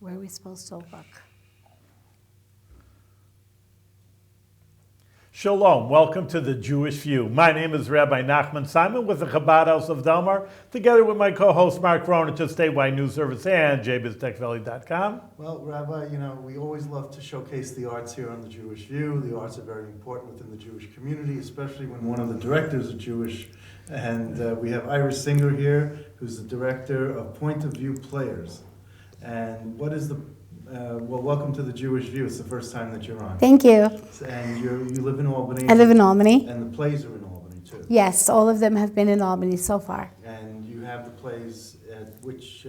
Where are we supposed to look? Shalom, welcome to the Jewish View. My name is Rabbi Nachman Simon with the Chabad House of Delmar, together with my co-host Mark Ronich of Statewide News Service and jbiztechvalley.com. Well, Rabbi, we always love to showcase the arts here on the Jewish View. The arts are very important within the Jewish community, especially when one of the directors is Jewish. And we have Iris Singer here, who's the director of Point of View Players. And what is the well, welcome to the Jewish View. It's the first time that you're on. Thank you. And you live in Albany. I live in Albany. And the plays are in Albany, too. Yes, all of them have been in Albany so far. And you have the plays at which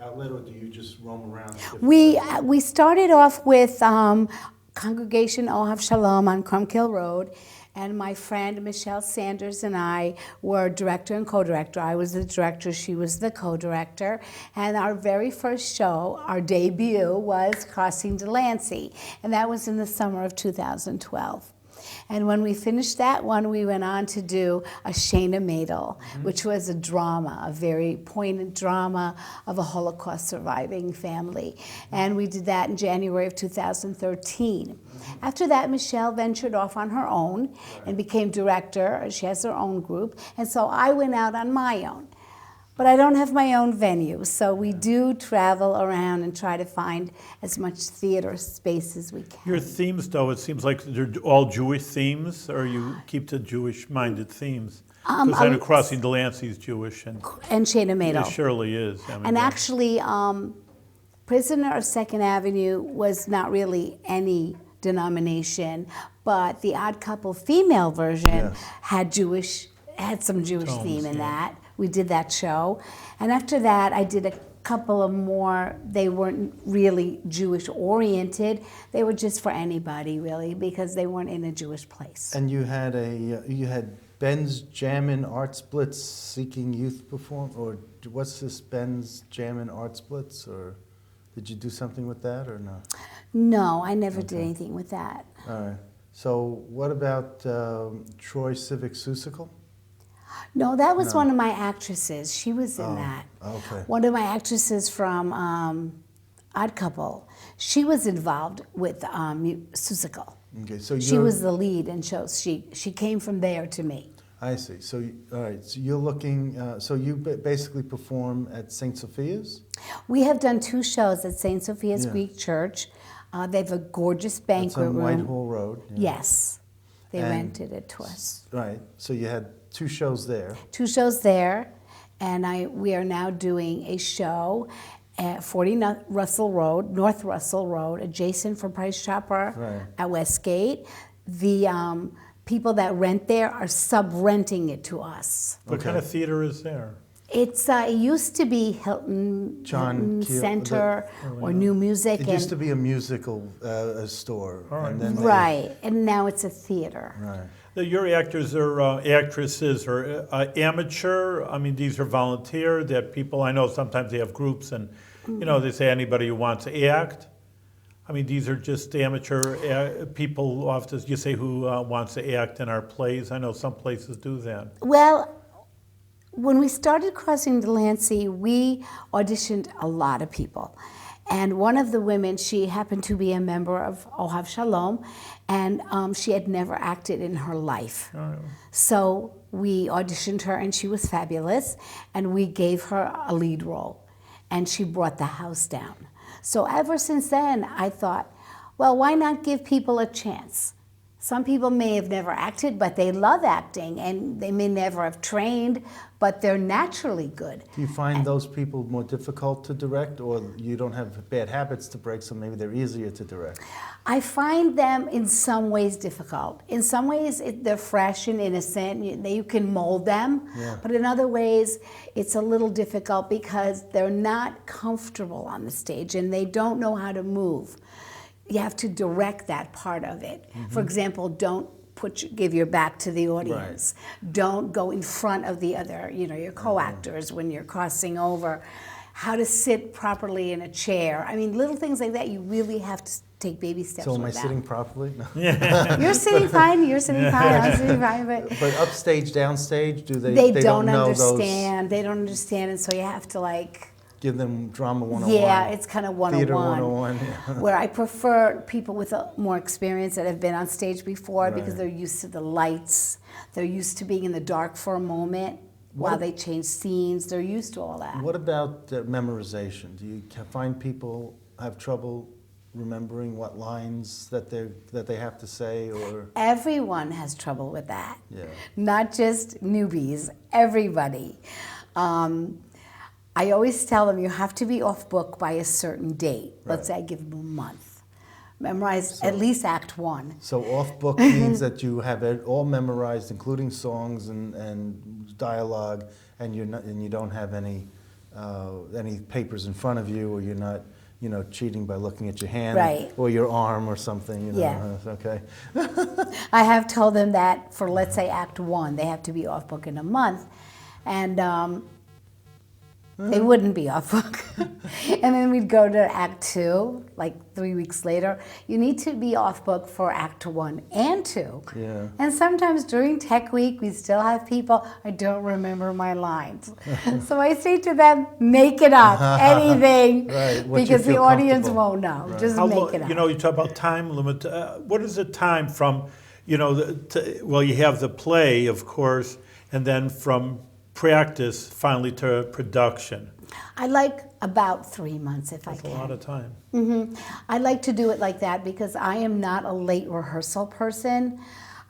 outlet, or do you just roam around? We started off with Congregation Ohav Shalom on Crumkill Road, and my friend Michelle Sanders and I were director and co-director. I was the director, she was the co-director. And our very first show, our debut, was Crossing Delancey, and that was in the summer of 2012. And when we finished that one, we went on to do a Shana Madel, which was a drama, a very poignant drama of a Holocaust surviving family. And we did that in January of 2013. After that, Michelle ventured off on her own and became director. She has her own group. And so I went out on my own. But I don't have my own venue, so we do travel around and try to find as much theater space as we can. Your themes, though, it seems like they're all Jewish themes, or you keep to Jewish-minded themes? Because I know Crossing Delancey is Jewish. And Shana Madel. It surely is. I mean, and actually, Prisoner of Second Avenue was not really any denomination, but the Odd Couple female version had some Jewish theme in that. We did that show. And after that, I did a couple of more. They weren't really Jewish oriented. They were just for anybody, really, because they weren't in a Jewish place. And you had Ben's Jammin' Art Splits Seeking Youth Perform, or what's this Ben's Jammin' Art Splits, or did you do something with that or no? No, I never did anything with that. All right. So what about Troy Civic Susicle? No, that was one of my actresses. She was in that. Okay. One of my actresses from Odd Couple. She was involved with Susicle. Okay, so she was the lead in shows. She came from there to me. I see. So, all right. So you're looking. So you basically perform at St. Sophia's. We have done 2 shows at St. Sophia's Greek Church. They have a gorgeous banquet room. That's on Whitehall Road. Yeah. Yes, they rented it to us. Right. So you had 2 shows there. 2 shows there, and we are now doing a show at 40 North Russell Road, adjacent from Price Chopper at Westgate. The people that rent there are sub-renting it to us. What kind of theater is there? It used to be Hilton Center or New Music. It used to be a musical store. Right. And then and now it's a theater. Right. Your actors or actresses are amateur. I mean, these are volunteer. That people I know sometimes they have groups, and they say anybody who wants to act. I mean, these are just amateur people. Often you say who wants to act in our plays. I know some places do that. Well, when we started Crossing Delancey, we auditioned a lot of people. And one of the women, she happened to be a member of Ohav Shalom, and she had never acted in her life. Oh. So we auditioned her, and she was fabulous, and we gave her a lead role, and she brought the house down. So ever since then, I thought, well, why not give people a chance? Some people may have never acted, but they love acting, and they may never have trained, but they're naturally good. Do you find those people more difficult to direct, or you don't have bad habits to break, so maybe they're easier to direct? I find them in some ways difficult. In some ways, they're fresh and innocent. You can mold them. Yeah. But in other ways, it's a little difficult because they're not comfortable on the stage, and they don't know how to move. You have to direct that part of it. For example, don't give your back to the audience. Right. Don't go in front of the other, your co-actors when you're crossing over. How to sit properly in a chair. I mean, little things like that, you really have to take baby steps with that. So am I sitting properly? No. You're sitting fine, I'm sitting fine. But upstage, downstage, they don't know understand. They don't understand, and so you have to give them drama 101. Yeah, it's kind of 101. Theater 101. Yeah. Where I prefer people with more experience that have been on stage before because Right. they're used to the lights. They're used to being in the dark for a moment while they change scenes. They're used to all that. What about memorization? Do you find people have trouble remembering what lines that they have to say, or? Everyone has trouble with that. Yeah. Not just newbies, everybody. I always tell them you have to be off book by a certain date. Let's say I give them a month. Memorize at least Act 1. So off book means that you have it all memorized, including songs and dialogue, and you don't have any papers in front of you, or you're not cheating by looking at your hand Right. or your arm or something. Yeah. Okay. I have told them that for, let's say, Act 1, they have to be off book in a month. And they wouldn't be off book. And then we'd go to Act 2, like 3 weeks later. You need to be off book for Act 1 and 2. Yeah. And sometimes during Tech Week, we still have people, I don't remember my lines. So I say to them, make it up, anything, Right, what you because the feel audience comfortable. won't know. Right. Just How make long, it up. you talk about time limit. What is the time from, well, you have the play, of course, and then from practice finally to production? I like about 3 months if That's I can. a lot of time. I like to do it like that because I am not a late rehearsal person.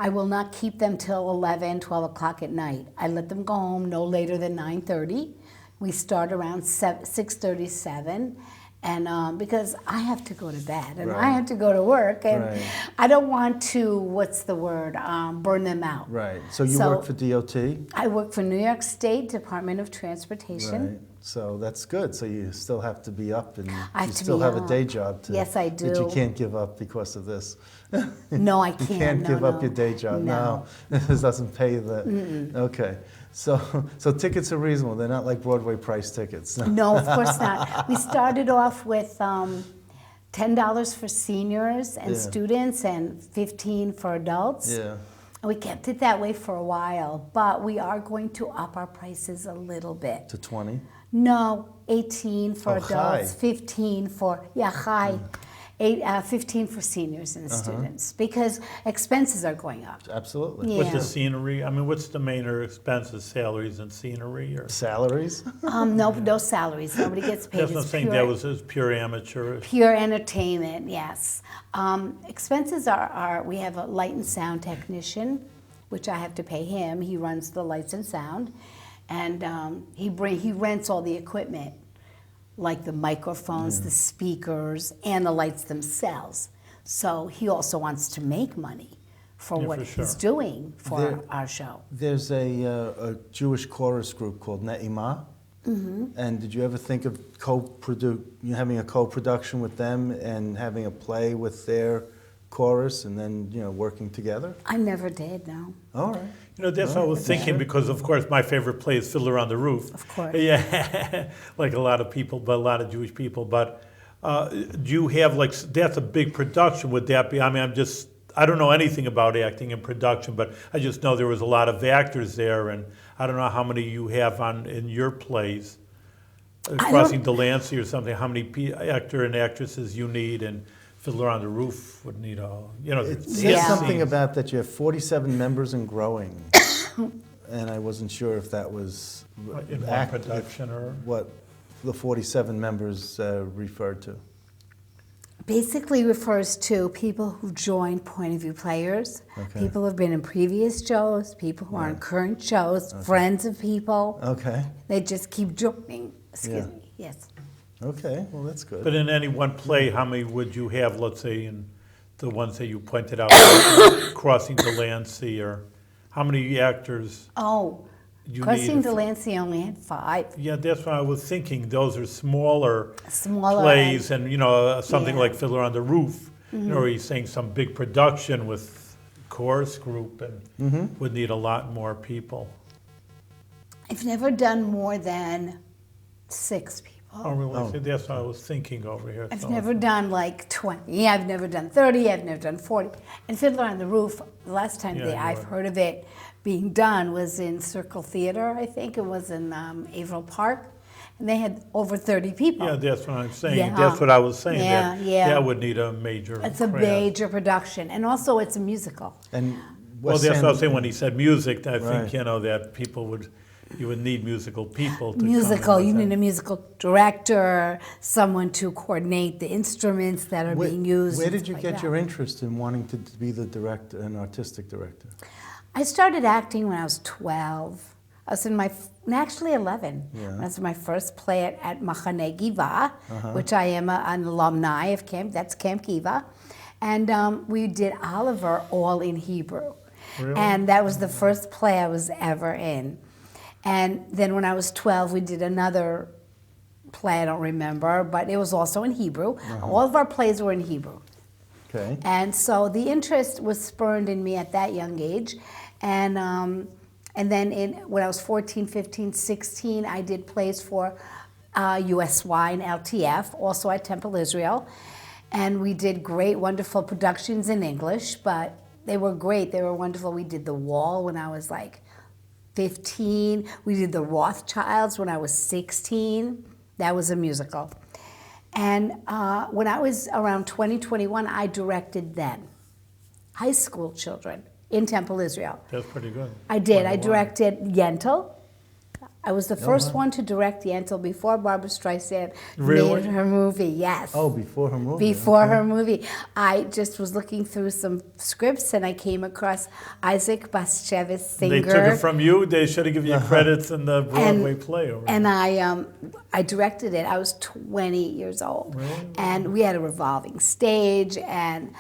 I will not keep them till 11, 12 o'clock at night. I let them go home no later than 9:30. We start around 6:30, 7. And because I have to go to bed and I Right. have to go to work, and Right. I don't want to, what's the word, burn them out. Right. So you work for DOT? I work for New York State Department of Transportation. Right. So that's good. So you still have to be up, and I have you to still be have a up. day job to. Yes, I That you do. can't give up because of this. No, I You can't. can't No, give up no. your day job. No. No, this doesn't pay the. Okay. So tickets are reasonable. They're not like Broadway price tickets. No, of course not. We started off with $10 for seniors and Yeah. students and $15 for adults. Yeah. And we kept it that way for a while, but we are going to up our prices a little bit. To 20. No, 18 for Oh, adults, high. 15 for, high. 15 for seniors and students because expenses are going up. Absolutely. Yeah. With the scenery, I mean, what's the main expenses, salaries and scenery? Or Salaries. No salaries. Nobody gets paid. that's not It's saying pure- that was pure amateur. Pure entertainment, yes. Expenses are we have a light and sound technician, which I have to pay him. He runs the lights and sound, and he rents all the equipment, like the microphones, the speakers, and the lights themselves. So he also wants to make money for Yeah, what for he's sure. doing for There- our show. There's a Jewish chorus group called Ne'imah. And did you ever think of having a co-production with them and having a play with their chorus and then working together? I never did, no. All right. That's what I was thinking because, of course, my favorite play is Fiddler on the Roof. Of course. Yeah, like a lot of people, but a lot of Jewish people. But do you have, that's a big production? Would that be, I mean, I don't know anything about acting and production, but I just know there was a lot of actors there, and I don't know how many you have in your plays. Crossing Delancey or something, how many actor and actresses you need, and Fiddler on the Roof would need It says Yeah. something about that you have 47 members and growing. And I wasn't sure if that was in one production or... what the 47 members referred to. Basically refers to people who join point of view players, Okay. people who have been in previous shows, people who are in current shows, friends of people. Okay. They just keep joining. Excuse Yeah. me. Yes. Okay. Well, that's good. But in any one play, how many would you have, let's say, in the ones that you pointed out, Crossing Delancey, or how many actors Oh, you Crossing need? Delancey only had 5. Yeah, that's what I was thinking. Those are smaller Smaller plays, and something Yeah. like Fiddler on the Roof. Or he's saying some big production with chorus group, and would need a lot more people. I've never done more than 6 people. Oh, really? See, that's what I was thinking over here. I've so- never done like 20. I've never done 30. I've never done 40. And Fiddler on the Roof, the last time Yeah, that you I've are. heard of it being done was in Circle Theater, I think. It was in Averill Park. And they had over 30 people. Yeah, that's what I'm saying. Yeah. That's what I was saying. Yeah, that, yeah. That would need a major It's a craft. major production. And also it's a musical. And Well, that's what I was saying when he said music. I Right. think, you know, that you would need musical people to Musical, come in you with need that. a musical director, someone to coordinate the instruments that are being used. Where and did you stuff get like your that. interest in wanting to be the director, an artistic director? I started acting when I was 12. I was in actually 11. Yeah. That's my first play at Machane Giva, which I am an alumni of Camp. That's Camp Giva. And we did Oliver all in Hebrew. Really? And that was the first play I was ever in. And then when I was 12, we did another play, I don't remember, but it was also in Hebrew. All of our plays were in Hebrew. Okay. And so the interest was spurned in me at that young age. And then when I was 14, 15, 16, I did plays for USY and LTF, also at Temple Israel. And we did great, wonderful productions in English, but they were great. They were wonderful. We did The Wall when I was like 15. We did The Rothschilds when I was 16. That was a musical. And when I was around 20, 21, I directed then high school children in Temple, Israel. That's pretty good. I did. Quite a I while. directed Yentl. I was the first wow. one to direct Yentl before Barbara Streisand Really? made her movie. Yes. Oh, before her movie. Before okay. her movie. I just was looking through some scripts and I came across Isaac Bashevis Singer. They took it from you. They should have given you credits in the Broadway play. Or And I directed it. I was 20 years old. Really? And we had a revolving stage, and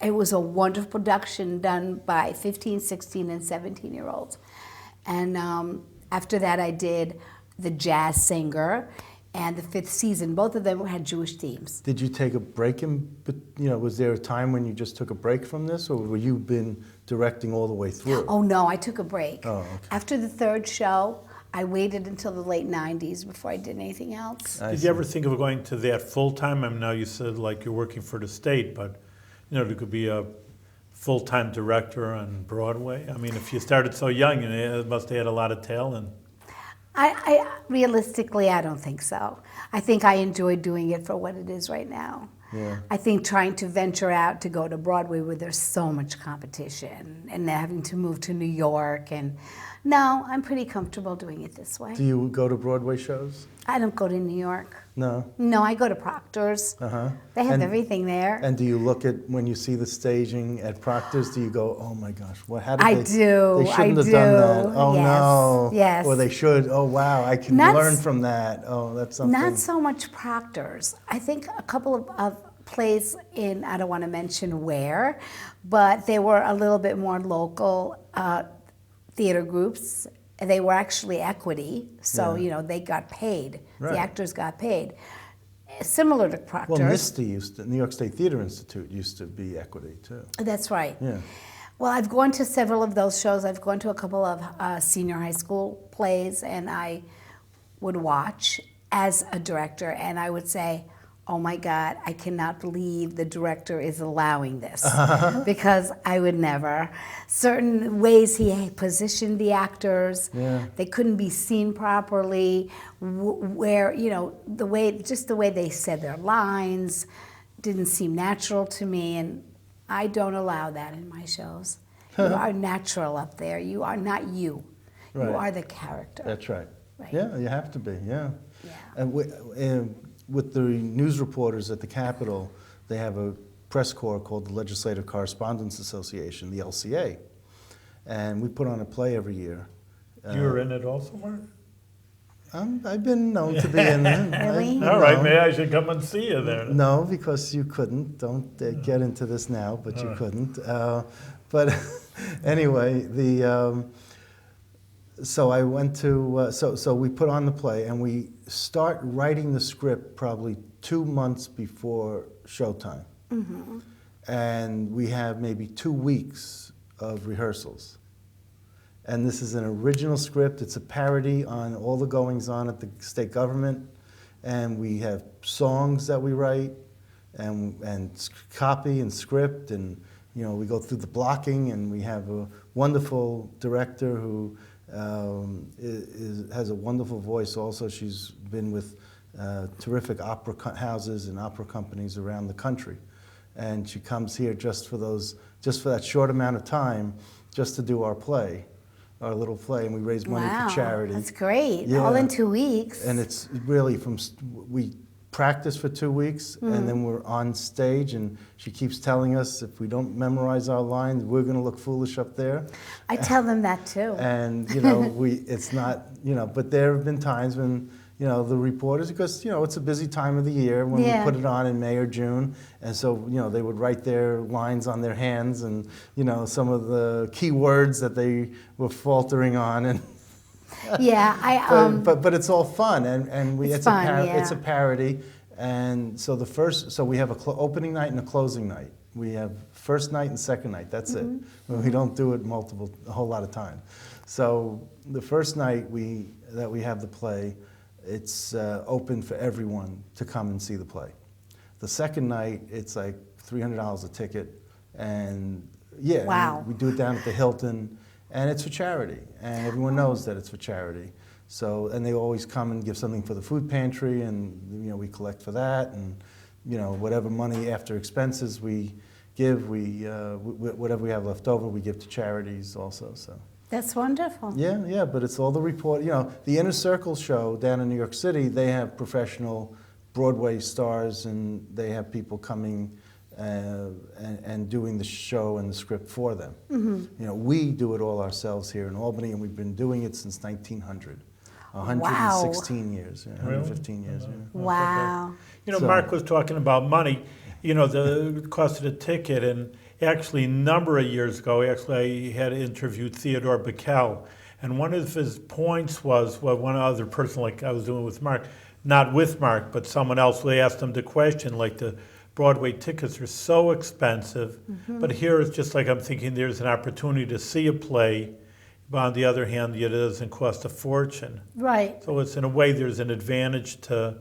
it was a wonderful production done by 15, 16, and 17-year-olds. And after that, I did The Jazz Singer and The Fifth Season. Both of them had Jewish themes. Did you take a break was there a time when you just took a break from this, or were you been directing all the way through? Oh, no, I took a break. Oh, okay. After the third show, I waited until the late 90s before I did anything else. I Did see. you ever think of going to that full time? I mean, now you said like you're working for the state, but you know, there could be a full-time director on Broadway. I mean, if you started so young, you must have had a lot of talent. I realistically, I don't think so. I think I enjoy doing it for what it is right now. Yeah. I think trying to venture out to go to Broadway where there's so much competition and having to move to New York no, I'm pretty comfortable doing it this way. Do you go to Broadway shows? I don't go to New York. No. No, I go to Proctor's. Uh-huh. They have And- everything there. And do you look at, when you see the staging at Proctor's, do you go, oh my gosh, how did I they? do, They shouldn't I have done that. do. Oh Yes, no. yes. Or they should. Oh wow, I can Not learn s- from that. Oh, that's something. Not so much Proctor's. I think a couple of plays in, I don't want to mention where, but they were a little bit more local theater groups. They were actually equity, so Yeah. they got paid. Right. The actors got paid. Similar to Proctor's. Well, NIST New York State Theater Institute used to be equity too. That's right. Yeah. Well, I've gone to several of those shows. I've gone to a couple of senior high school plays, and I would watch as a director, and I would say, oh my God, I cannot believe the director is allowing this, because I would never. Certain ways he positioned the actors, Yeah. they couldn't be seen properly, where, the way they said their lines didn't seem natural to me, and I don't allow that in my shows. You are natural up there. You are not you. Right. You are the character. That's right. Right. Yeah, you have to be. Yeah. Yeah. And with the news reporters at the Capitol, they have a press corps called the Legislative Correspondence Association, the LCA, and we put on a play every year. You were in it also, Mark? I've been known to be in it. Really? All right, maybe I should come and see you there. No, because you couldn't. Don't get into this now, but you couldn't. But anyway, so I went to, so we put on the play, and we start writing the script probably 2 months before showtime. Mm-hmm. And we have maybe 2 weeks of rehearsals. And this is an original script. It's a parody on all the goings-on at the state government. And we have songs that we write, and copy and script, and we go through the blocking, and we have a wonderful director who has a wonderful voice also. She's been with terrific opera houses and opera companies around the country. And she comes here just for that short amount of time, just to do our play, our little play, and we raise money Wow, for charity. that's great. Yeah. All in 2 weeks. And it's really we practice for 2 weeks, and then we're on stage, and she keeps telling us if we don't memorize our lines, we're going to look foolish up there. I tell them that too. And it's not, but there have been times when the reporters, because it's a busy time of the year when we put it on in May or June, and so they would write their lines on their hands, and some of the key words that they were faltering on, and Yeah, but it's all fun, and It's fun, it's a parody, and so we have a opening night and a closing night. We have first night and second night. That's it. We don't do it a whole lot of time. So the first night that we have the play, it's open for everyone to come and see the play. The second night, it's like $300 a ticket, and Wow. we do it down at the Hilton, and it's for charity, and everyone knows that it's for charity. So, and they always come and give something for the food pantry, and we collect for that, and whatever money after expenses we give, whatever we have left over, we give to charities also. So. that's wonderful. Yeah, but it's all the report. The Inner Circle show down in New York City, they have professional Broadway stars, and they have people coming and doing the show and the script for them. We do it all ourselves here in Albany, and we've been doing it since 1900. 116 years, 115 years. Yeah. Wow. Mark was talking about money, the cost of the ticket, and actually a number of years ago, I had interviewed Theodore Bickel, and one of his points was, one other person, like I was doing with Mark, not with Mark, but someone else, they asked him the question, like the Broadway tickets are so expensive, but here it's just like I'm thinking there's an opportunity to see a play, but on the other hand, it doesn't cost a fortune. Right. So it's in a way there's an advantage to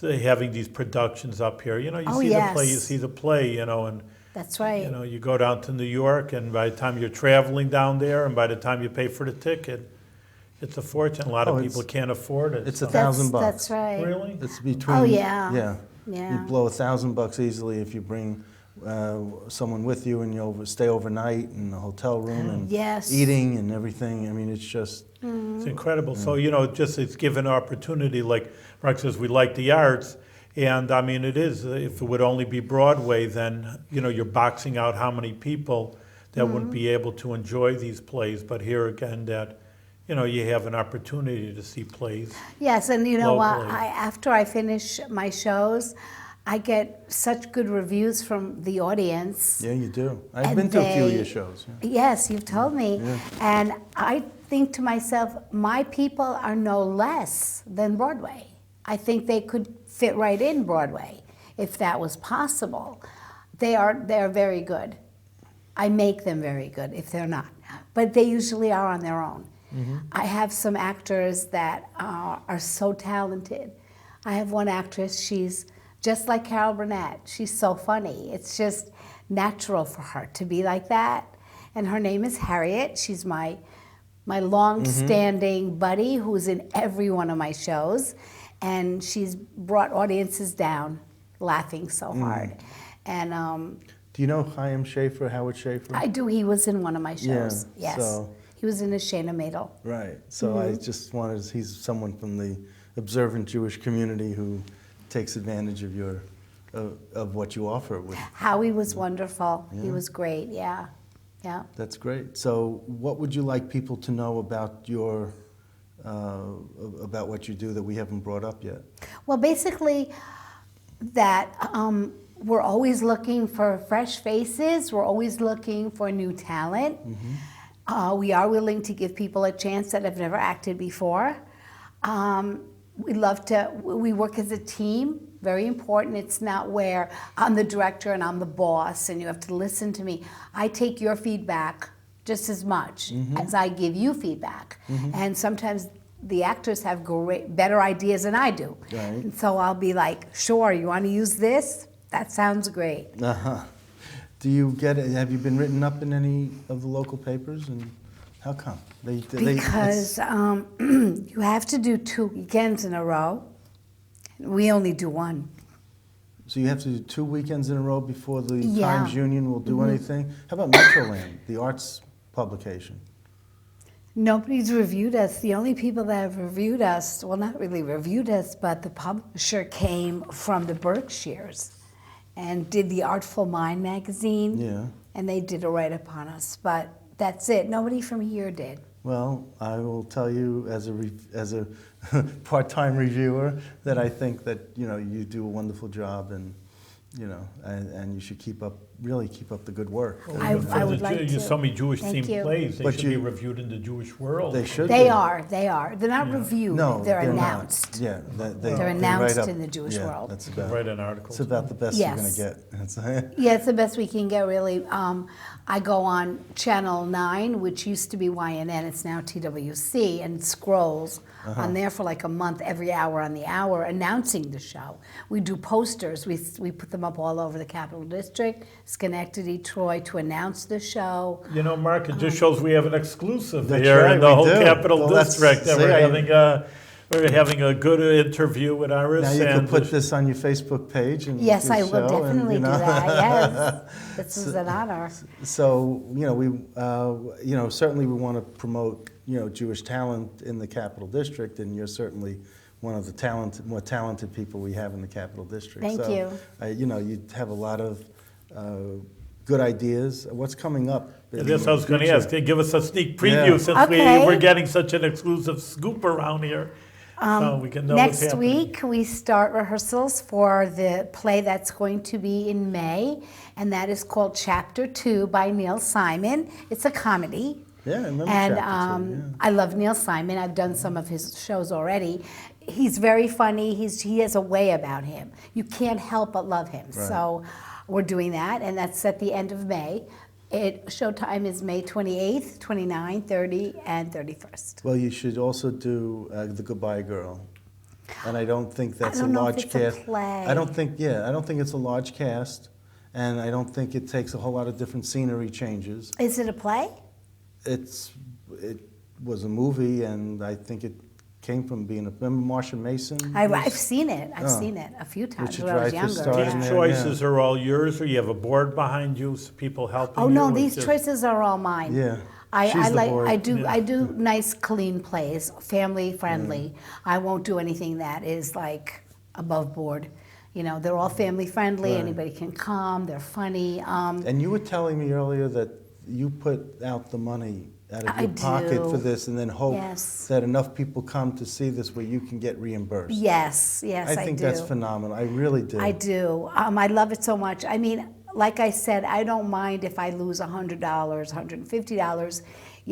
having these productions up here. You see the play, you see the play, and that's right. you go down to New York, and by the time you're traveling down there, and by the time you pay for the ticket, it's a fortune. A lot of people can't afford it. It's so. $1,000. That's right. Really? It's between. Oh, yeah. Yeah. Yeah. You blow $1,000 easily if you bring someone with you, and you stay overnight in the hotel room and eating and everything. I mean, it's just. It's incredible. So, it's given opportunity. Like Mark says, we like the arts. And I mean, it is, if it would only be Broadway, then, you're boxing out how many people that wouldn't be able to enjoy these plays. But here again, that, you have an opportunity to see plays. Yes, and you know what? locally. After I finish my shows, I get such good reviews from the audience. Yeah, you do. I've And been to a few of they- your shows. Yeah. Yes, you've told me. Yeah. And I think to myself, my people are no less than Broadway. I think they could fit right in Broadway if that was possible. They're very good. I make them very good if they're not. But they usually are on their own. I have some actors that are so talented. I have one actress, she's just like Carol Burnett. She's so funny. It's just natural for her to be like that. And her name is Harriet. She's my long-standing buddy who's in every one of my shows. And she's brought audiences down laughing so hard. And Do you know Chaim Schaefer, Howard Schaefer? I do. He was in one of my shows. Yeah, Yes. so- He was in a Shana Madel. Right. So I just wanted, he's someone from the observant Jewish community who takes advantage of of what you offer. Howie was wonderful. He Yeah. was great. Yeah. Yeah. That's great. So what would you like people to know about about what you do that we haven't brought up yet? Well, basically, that we're always looking for fresh faces. We're always looking for new talent. We are willing to give people a chance that have never acted before. We work as a team, very important. It's not where I'm the director and I'm the boss and you have to listen to me. I take your feedback just as much as I give you feedback. And sometimes the actors have better ideas than I do. Right. And so I'll be like, sure, you want to use this? That sounds great. Do you have you been written up in any of the local papers and How come? Because you have to do 2 weekends in a row. We only do one. So you have to do 2 weekends in a row before the Yeah. Times Union will do anything? How about Metroland, the arts publication? Nobody's reviewed us. The only people that have reviewed us, well, not really reviewed us, but the publisher came from the Berkshires and did the Artful Mind magazine. Yeah. And they did a write-up on us. But that's it. Nobody from here did. Well, I will tell you as a part-time reviewer that I think that you do a wonderful job, and and you should really keep up the good work. I would like You to. so many Jewish Thank themed you. plays. They But should be you- reviewed in the Jewish world. They should. They be. are. They're not Yeah. reviewed. No, they're not. announced. Yeah, They're they announced write up- in the Jewish yeah, world. That's Write an article. It's about the best Yes. you're going to get. Yeah, it's the best we can get, really. I go on Channel 9, which used to be YNN. It's now TWC, and it scrolls on there for like a month, every hour on the hour, announcing the show. We do posters. We put them up all over the Capital District, Schenectady, Troy, to announce the show. Mark, it just shows we have an exclusive That's here right, in the we whole do. Capital Well, that's- District. That see, we're having a good interview with Iris. Now you can and put this on your Facebook page and Yes, your I will show, and, definitely do that. Yes, this is an honor. So we certainly we want to promote Jewish talent in the Capital District, and you're certainly one of the more talented people we have in the Capital District. Thank so, you. You have a lot of good ideas. What's coming up? in That's what I was the going to future? ask. Give us a sneak preview Yeah. since Okay. we're getting such an exclusive scoop around here. So we can know what's Next happening. week, we start rehearsals for the play that's going to be in May, and that is called Chapter 2 by Neil Simon. It's a comedy. Yeah, I remember And Chapter 2, yeah. I love Neil Simon. I've done some of his shows already. He's very funny. He has a way about him. You can't help but love him. Right. So we're doing that, and that's at the end of May. Showtime is May 28th, 29th, 30th, and 31st. Well, you should also do The Goodbye Girl. And I don't think that's don't a know if large it's a cast. play. I don't think it's a large cast, and I don't think it takes a whole lot of different scenery changes. Is it a play? It was a movie, and I think it came from being remember Marsha Mason? I've seen it. I've Oh. seen it a few times Richard when I was Dreyfuss younger. starred yeah. in These there, choices are all yours, or you have a board behind you, so people helping Oh you? no, or these just- choices are all mine. Yeah. I She's the like board. I do nice clean plays, family friendly. Mm. I won't do anything that is like above board. They're all family friendly. Right. Anybody can come. They're funny. And you were telling me earlier that you put out the money out of I your pocket do. for this, and then hope Yes. that enough people come to see this where you can get reimbursed. Yes, I I think do. that's phenomenal. I really do. I do. I love it so much. I mean, like I said, I don't mind if I lose $100, $150.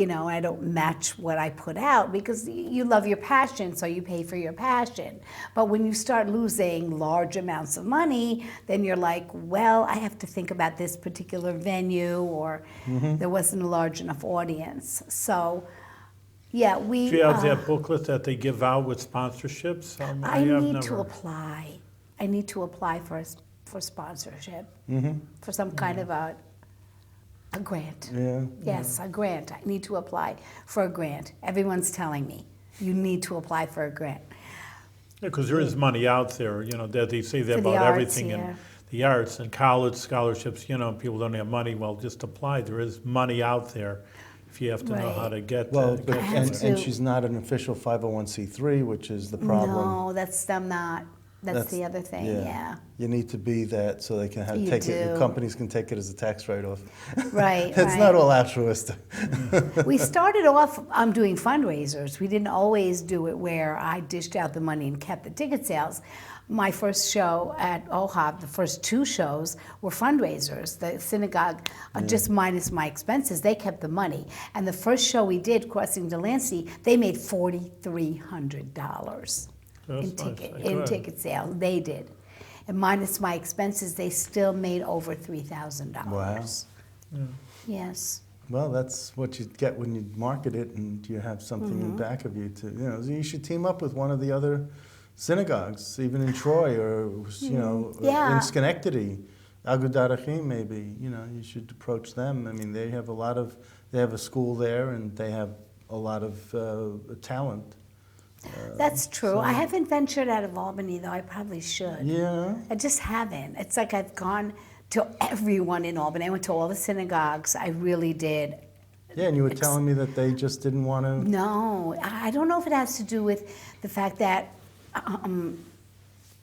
I don't match what I put out because you love your passion, so you pay for your passion. But when you start losing large amounts of money, then you're like, well, I have to think about this particular venue, or there wasn't a large enough audience. So, yeah, Do you have that booklet that they give out with sponsorships? I have need to never- apply. I need to apply for sponsorship, for some kind of a grant. Yeah. Yes, a grant. I need to apply for a grant. Everyone's telling me, you need to apply for a grant. Because there is money out there, that they say that For the about arts, everything in yeah. the arts and college scholarships, people don't have money, well, just apply. There is money out there if you have to know Right. how to get Well, to but, get have and, to- and she's not an official 501c3, which is the problem. No, I'm not. That's the other thing, yeah. You need to be that so they can You take it. do. The companies can take it as a tax write-off. Right, It's not all altruistic. We started off doing fundraisers. We didn't always do it where I dished out the money and kept the ticket sales. My first show at OHAB, the first 2 shows were fundraisers. The synagogue, just minus my expenses, they kept the money. And the first show we did, Crossing Delancey, they made $4,300 in Good. ticket sales. They did. And minus my expenses, they still made over $3,000. Wow. Yes. Well, that's what you get when you market it and you have something in back of you to, so you should team up with one of the other synagogues, even in Troy or, Yeah. in Schenectady. Agudat Achim maybe, you should approach them. I mean, they have a lot of they have a school there, and they have a lot of talent. That's true. so- I haven't ventured out of Albany, though. I probably should. Yeah. I just haven't. It's like I've gone to everyone in Albany. I went to all the synagogues. I really did. Yeah, and you were telling me that they just didn't want to. No, I don't know if it has to do with the fact that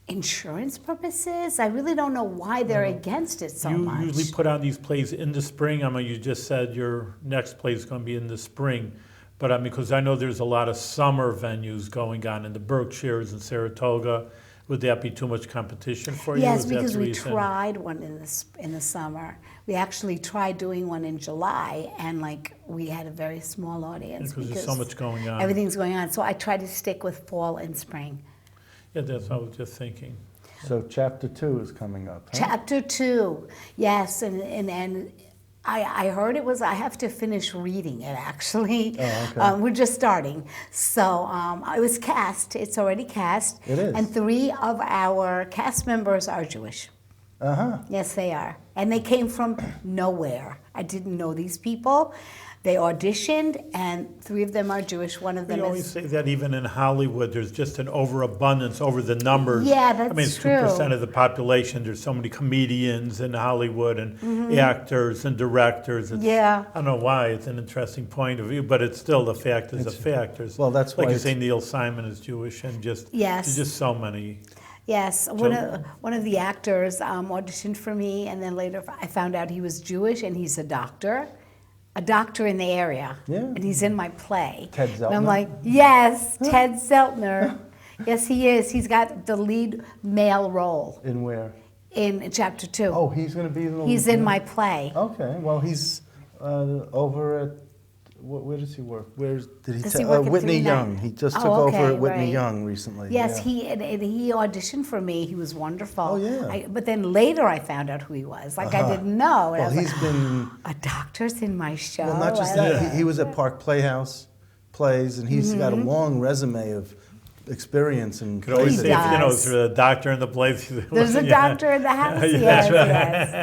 insurance purposes. I really don't know why they're against it so You much. usually put on these plays in the spring. I mean, you just said your next play is going to be in the spring. But I mean, because I know there's a lot of summer venues going on in the Berkshires and Saratoga. Would that be too much competition for you? Yes, Is that because the we reason? tried one in the summer. We actually tried doing one in July, and like we had a very small audience Because there's so much going on. everything's going on. So I try to stick with fall and spring. Yeah, that's what I was just thinking. So chapter 2 is coming up. Huh? Chapter 2, yes, and I heard it was, I have to finish reading it actually. Oh, okay. We're just starting. So it was cast, it's already cast. It is. And 3 of our cast members are Jewish. Uh-huh. Yes, they are. And they came from nowhere. I didn't know these people. They auditioned, and 3 of them are Jewish. One of them We always is. say that even in Hollywood, there's just an overabundance over the numbers. Yeah, I that's mean, it's true. 2% of the population. There's so many comedians in Hollywood and actors and directors. It's, Mm-hmm. Yeah. I don't know why. It's an interesting point of view, but it's still the fact is a fact. There's, well, that's like why you say, it's- Neil Simon is Jewish, and just Yes. there's just so many. Yes, one of the actors auditioned for me, and then later I found out he was Jewish, and he's a doctor in the area. Yeah. And he's in my play. Ted And I'm Zeltner? like, yes, Ted Zeltner. Yes, he is. He's got the lead male role In where? in chapter 2. Oh, he's going to be in the. He's in my play. Okay, well, he's over at. Where does he work? Did he? Does he work at Whitney 39? Young. He just took Oh, okay, over at Whitney right. Young recently. Yes, yeah. he auditioned for me. He was wonderful. Oh, yeah. But then later I found out who he was. Like I didn't know. And I Well, was he's like, been. a doctor's in my show. Well, not just I that. love He was at Park Playhouse plays, and he's got a Mm-hmm. long resume of experience and Could always plays. say, if, you know, does. there's a doctor in the place. There's a Yeah. doctor in the house. Yeah, Yes, that's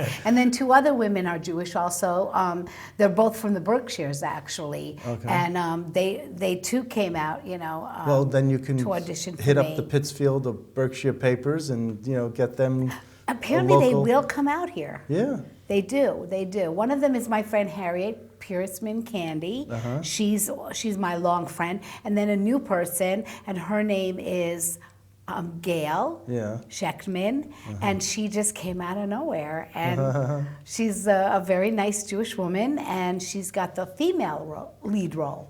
yes. And then 2 other women are Jewish also. They're both from the Berkshires actually, Okay. and they too came out. You know. Well, then you can to audition for hit up me. the Pittsfield or Berkshire papers and get them. Apparently, they local- will come out here. Yeah. They do. They do. One of them is my friend Harriet Pierceman Candy. Uh-huh. She's my long friend, and then a new person, and her name is Gail Yeah. Schechtman, and she just came out of nowhere. And she's a very nice Jewish woman, and she's got the female lead role.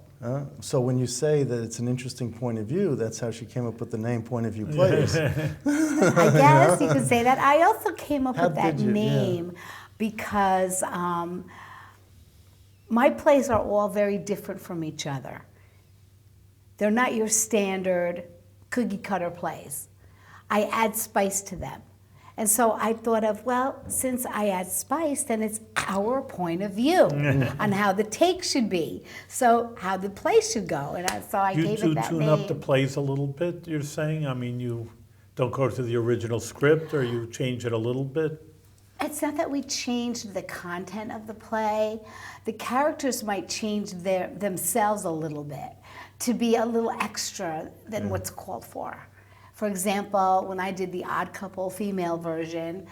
So when you say that it's an interesting point of view, that's how she came up with the name Point of View Plays. I guess you could say that. I also came up How with that did you- yeah. name because my plays are all very different from each other. They're not your standard cookie cutter plays. I add spice to them. And so I thought of, well, since I add spice, then it's our point of view on how the take should be. So how the play should go. And so I You gave do it that tune name. up the plays a little bit, you're saying? I mean, you don't go to the original script, or you change it a little bit? It's not that we changed the content of the play. The characters might change themselves a little bit to be a little extra than what's called for. For example, when I did the Odd Couple female version,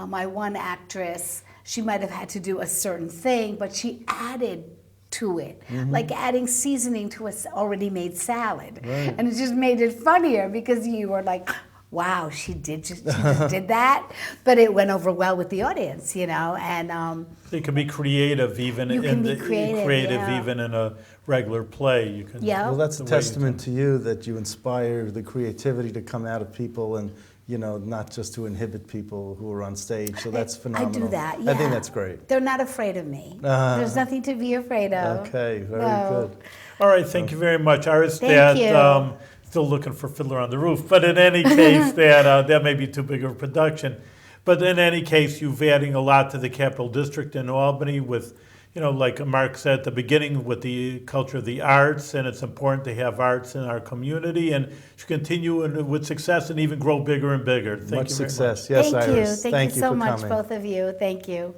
my one actress, she might have had to do a certain thing, but she added to it, like adding seasoning to an already made salad. Right. And it just made it funnier because you were like, wow, she just did that, but it went over well with the audience, and It can be creative even You can in be the creative, yeah. even in a regular play. You can. Yeah. Well, that's a The way you testament to you that you inspire the creativity to come out of people and, not just to inhibit people who are on stage. So that's phenomenal. I do that, yeah. I think that's great. They're not afraid of me. There's nothing to be afraid of. Okay, very No. good. All right, thank you very much. Thank you. Still looking for Fiddler on the Roof, but in any case, that may be too big of a production. But in any case, you've adding a lot to the Capital District in Albany with, like Mark said at the beginning, with the culture of the arts, and it's important to have arts in our community, and to continue with success and even grow bigger and bigger. Thank Much you very much. success. Yes, Thank you. Iris. Thank you so for much, coming. both of you. Thank you.